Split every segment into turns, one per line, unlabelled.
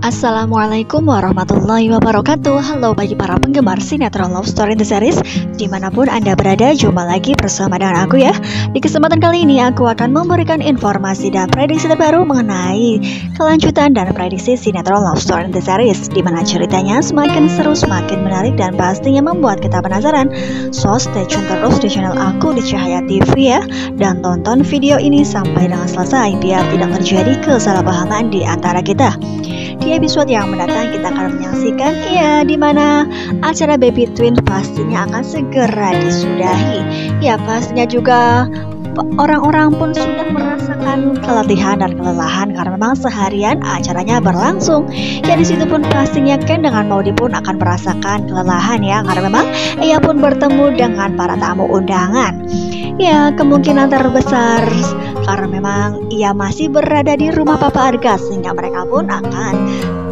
Assalamualaikum warahmatullahi wabarakatuh. Halo bagi para penggemar sinetron Love Story The Series, dimanapun Anda berada, jumpa lagi bersama dengan aku ya. Di kesempatan kali ini aku akan memberikan informasi dan prediksi terbaru mengenai kelanjutan dan prediksi sinetron Love Story The Series, dimana ceritanya semakin seru, semakin menarik, dan pastinya membuat kita penasaran. So stay tune terus di channel aku di Cahaya TV ya, dan tonton video ini sampai dengan selesai biar tidak terjadi kesalahpahaman di antara kita. Di episode yang mendatang kita akan menyaksikan di mana acara Baby Twin pastinya akan segera disudahi. Ya, pastinya juga orang-orang pun sudah merasakan keletihan dan kelelahan karena memang seharian acaranya berlangsung. Ya, di situ pun pastinya Ken dengan Maudy pun akan merasakan kelelahan ya, karena memang ia pun bertemu dengan para tamu undangan. Ya, kemungkinan terbesar karena memang ia masih berada di rumah Papa Arga, sehingga mereka pun akan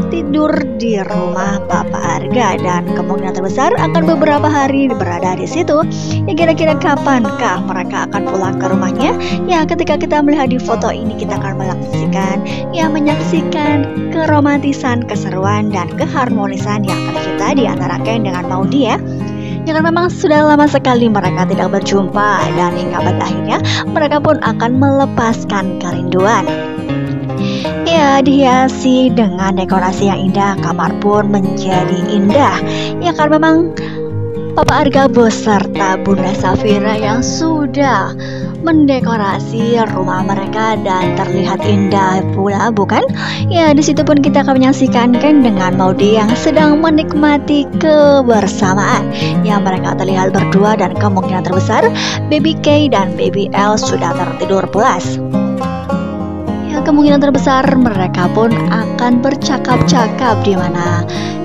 tidur di rumah Papa Arga, dan kemungkinan terbesar akan beberapa hari berada di situ. Ya, kira-kira kapankah mereka akan pulang ke rumahnya? Ya, ketika kita melihat di foto ini kita akan menyaksikan keromantisan, keseruan, dan keharmonisan yang tercipta di antara Ken dengan Maudy ya. Ya, kan memang sudah lama sekali mereka tidak berjumpa, dan hingga pada akhirnya mereka pun akan melepaskan kerinduan. Ya, dihiasi dengan dekorasi yang indah, kamar pun menjadi indah. Ya, kan memang Papa Arga beserta Bunda Safira yang sudah mendekorasi rumah mereka dan terlihat indah pula, bukan? Ya, di situ pun kita akan menyaksikan Ken dengan Maudy yang sedang menikmati kebersamaan. Ya, mereka terlihat berdua dan kemungkinan terbesar Baby K dan Baby L sudah tertidur pulas. Ya, kemungkinan terbesar mereka pun akan bercakap-cakap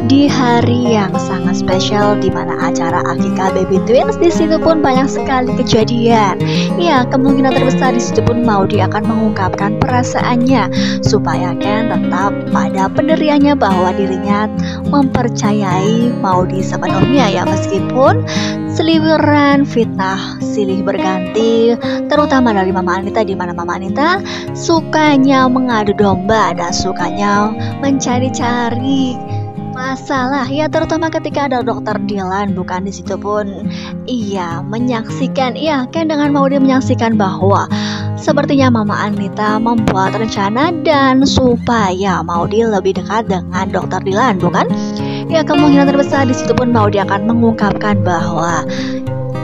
di hari yang sangat spesial, di mana acara akikah Baby Twins. Di situ pun banyak sekali kejadian. Ya, kemungkinan terbesar di situ pun Maudy akan mengungkapkan perasaannya supaya Ken tetap pada pendiriannya bahwa dirinya mempercayai Maudy sepenuhnya ya, meskipun seliweran fitnah silih berganti, terutama dari Mama Anita, di mana Mama Anita sukanya mengadu domba dan sukanya mencari-cari masalah ya, terutama ketika ada Dokter Dylan, bukan? Di situ pun ia menyaksikan, Ken dengan Maudy menyaksikan bahwa sepertinya Mama Anita membuat rencana dan supaya Maudy lebih dekat dengan Dokter Dylan, bukan? Ya, kemungkinan terbesar di situ pun Maudy akan mengungkapkan bahwa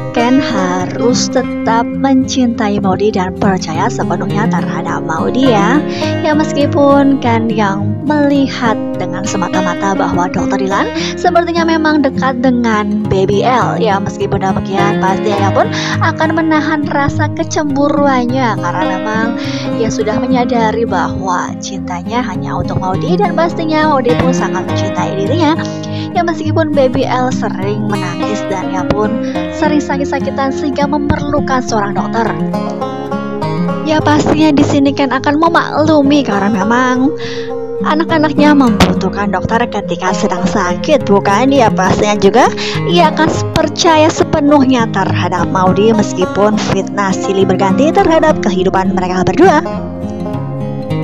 Ken harus tetap mencintai Maudy dan percaya sepenuhnya terhadap Maudy ya. Ya, meskipun Ken yang melihat dengan semata-mata bahwa Dr. Dylan sepertinya memang dekat dengan Baby L. Ya, meskipun demikian pasti ia pun akan menahan rasa kecemburuannya karena memang ia sudah menyadari bahwa cintanya hanya untuk Maudy, dan pastinya Maudy pun sangat mencintai dirinya. Ya, meskipun Baby L sering menangis dan ia pun sering sakit-sakitan sehingga memerlukan seorang dokter. Ya, pastinya di sini Ken akan memaklumi karena memang anak-anaknya membutuhkan dokter ketika sedang sakit, bukan? Ya, pastinya juga ia akan percaya sepenuhnya terhadap Maudy meskipun fitnah silih berganti terhadap kehidupan mereka berdua.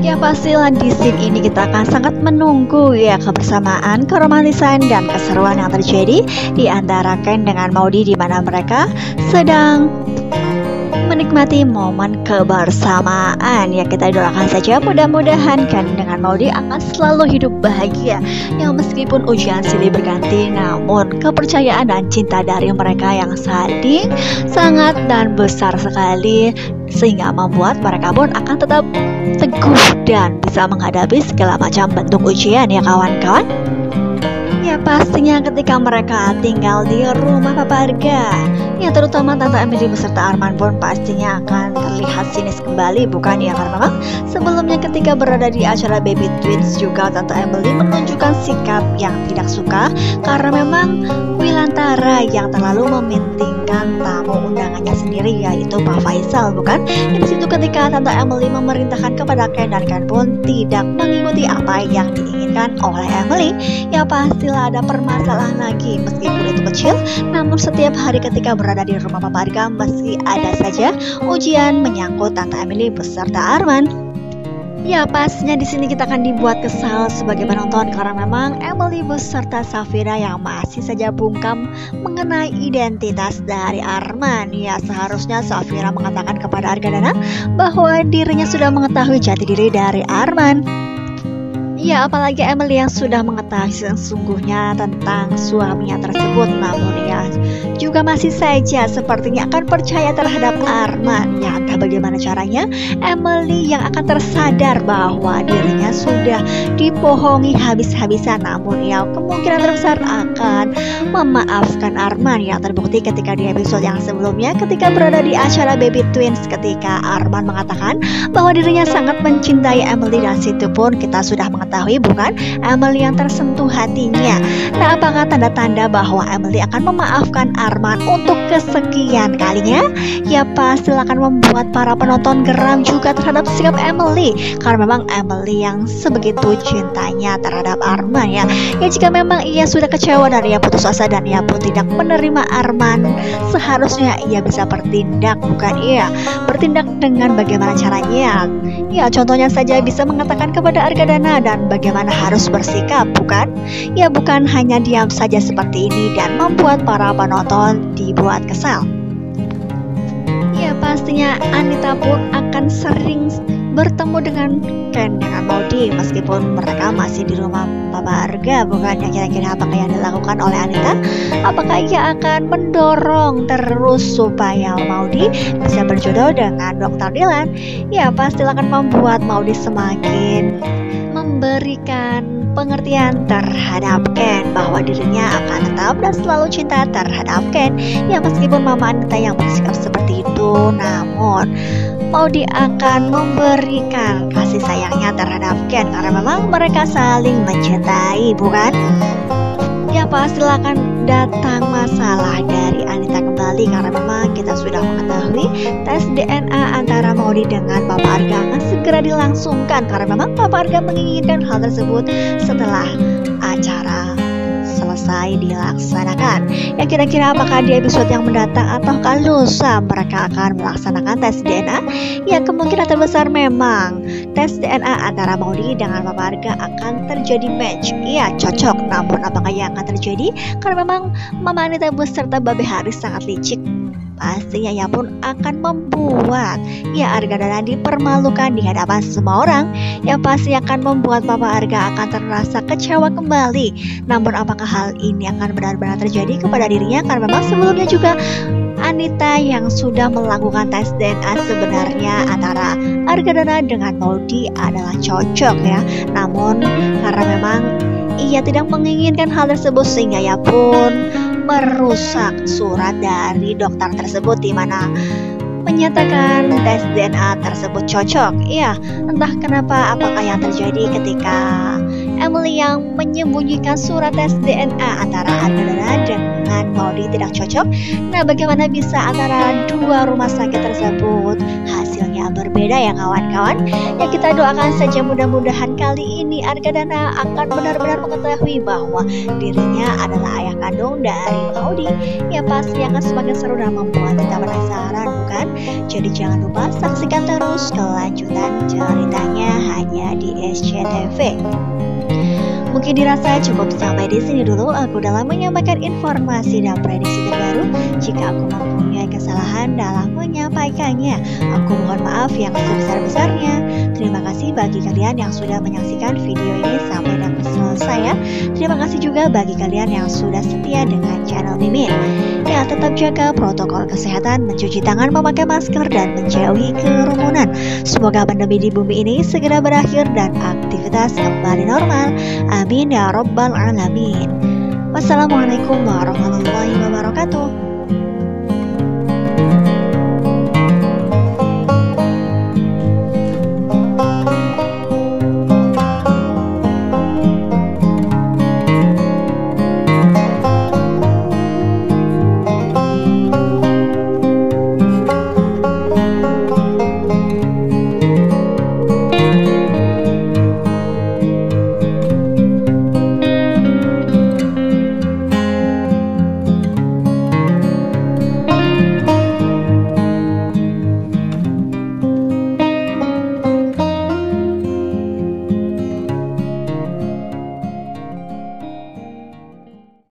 Ya, pastilah di scene ini kita akan sangat menunggu ya kebersamaan, keromantisan, dan keseruan yang terjadi di antara Ken dengan Maudy, di mana mereka sedang menikmati momen kebersamaan. Ya, kita doakan saja mudah-mudahan Ken dengan Maudy akan selalu hidup bahagia. Ya, meskipun ujian silih berganti, namun kepercayaan dan cinta dari mereka yang saling sangat dan besar sekali, sehingga membuat mereka pun akan tetap teguh dan bisa menghadapi segala macam bentuk ujian ya kawan-kawan. Ya, pastinya ketika mereka tinggal di rumah Papa Arga, ya terutama Tante Emily beserta Arman pun pastinya akan terlihat sinis kembali, bukan ya? Karena memang sebelumnya ketika berada di acara Baby Twins juga Tante Emily menunjukkan sikap yang tidak suka karena memang Wilantara yang terlalu mementingkan tamu undangannya sendiri, yaitu Pak Faisal, bukan? Di situ ketika Tante Emily memerintahkan kepada Ken, dan Ken pun tidak mengikuti apa yang diinginkan oleh Emily. Ya, pastilah ada permasalahan lagi, meskipun itu kecil, namun setiap hari ketika berada di rumah Papa Arga meski ada saja ujian menyangkut Tante Emily beserta Arman. Ya pastinya di sini kita akan dibuat kesal sebagai penonton karena memang Emily beserta Safira yang masih saja bungkam mengenai identitas dari Arman. Ya seharusnya Safira mengatakan kepada Argadana bahwa dirinya sudah mengetahui jati diri dari Arman. Ya apalagi Emily yang sudah mengetahui sesungguhnya tentang suaminya tersebut, namun ya juga masih saja sepertinya akan percaya terhadap Arman. Ya entah bagaimana caranya Emily yang akan tersadar bahwa dirinya sudah dibohongi habis-habisan, namun ya kemungkinan terbesar akan memaafkan Arman yang terbukti ketika di episode yang sebelumnya ketika berada di acara Baby Twins, ketika Arman mengatakan bahwa dirinya sangat mencintai Emily, dan situ pun kita sudah mengetahui bukan Emily yang tersentuh hatinya. Nah apakah tanda-tanda bahwa Emily akan memaafkan Arman untuk kesekian kalinya? Ya pasti akan membuat para penonton geram juga terhadap sikap Emily, karena memang Emily yang sebegitu cintanya terhadap Arman ya. Ya jika memang ia sudah kecewa dan ia putus asa dan ia pun tidak menerima Arman, seharusnya ia bisa bertindak, bukan ia bertindak dengan bagaimana caranya. Ya contohnya saja bisa mengatakan kepada Argadana dan bagaimana harus bersikap, bukan? Ya bukan hanya diam saja seperti ini dan membuat para penonton dibuat kesal. Ya pastinya Anita pun akan sering bertemu dengan Ken dengan Maudie meskipun mereka masih di rumah Papa Arga, bukan? Ya kira-kira apakah yang dilakukan oleh Anita? Apakah ia akan mendorong terus supaya Maudie bisa berjodoh dengan Dr. Dylan? Ya pasti akan membuat Maudie semakin memberikan pengertian terhadap Ken bahwa dirinya akan tetap dan selalu cinta terhadap Ken. Ya meskipun Mama Anita yang bersikap seperti itu, namun Maudie akan memberikan kasih sayangnya terhadap Ken karena memang mereka saling mencintai, bukan? Ya pasti akan datang masalah dari Anita kembali karena memang kita sudah mengetahui tes DNA antara Maudie dengan Papa Arga akan segera dilangsungkan karena memang Papa Arga menginginkan hal tersebut setelah acara selesai dilaksanakan. Ya kira-kira apakah di episode yang mendatang ataukah lusa mereka akan melaksanakan tes DNA? Ya kemungkinan terbesar memang tes DNA antara Maudie dengan Papa Arga akan terjadi match. Ya cocok, namun apakah yang akan terjadi? Karena memang Mama Anita beserta Babe Haris sangat licik, pastinya ia pun akan membuat ya Argadana dipermalukan di hadapan semua orang. Yang pasti akan membuat Papa Arga akan terasa kecewa kembali. Namun apakah hal ini akan benar-benar terjadi kepada dirinya? Karena memang sebelumnya juga Anita yang sudah melakukan tes DNA sebenarnya antara Argadana dengan Maudie adalah cocok ya. Namun karena memang ia tidak menginginkan hal tersebut sehingga ia pun merusak surat dari dokter tersebut di mana menyatakan tes DNA tersebut cocok. Ya, entah kenapa apakah yang terjadi ketika Emily yang menyembunyikan surat tes DNA antara Argadana dengan Maudie tidak cocok. Nah, bagaimana bisa antara dua rumah sakit tersebut hasilnya berbeda ya kawan-kawan? Ya kita doakan saja mudah-mudahan kali ini Argadana akan benar-benar mengetahui bahwa dirinya adalah ayah kandung dari Maudie. Ya pasti akan semakin seru dan membuat kita penasaran, bukan? Jadi jangan lupa saksikan terus kelanjutan ceritanya hanya di SCTV. Mungkin dirasa cukup sampai di sini dulu aku dalam menyampaikan informasi dan prediksi terbaru. Jika aku mempunyai kesalahan dalam menyampaikannya, aku mohon maaf yang sebesar-besarnya. Terima kasih bagi kalian yang sudah menyaksikan video ini sampai dan selesai ya. Terima kasih juga bagi kalian yang sudah setia dengan channel Mimin. Ya, tetap jaga protokol kesehatan, mencuci tangan, memakai masker, dan menjauhi kerumunan. Semoga pandemi di bumi ini segera berakhir dan aktivitas kembali normal. Amin ya Rabbal Alamin. Wassalamualaikum warahmatullahi wabarakatuh.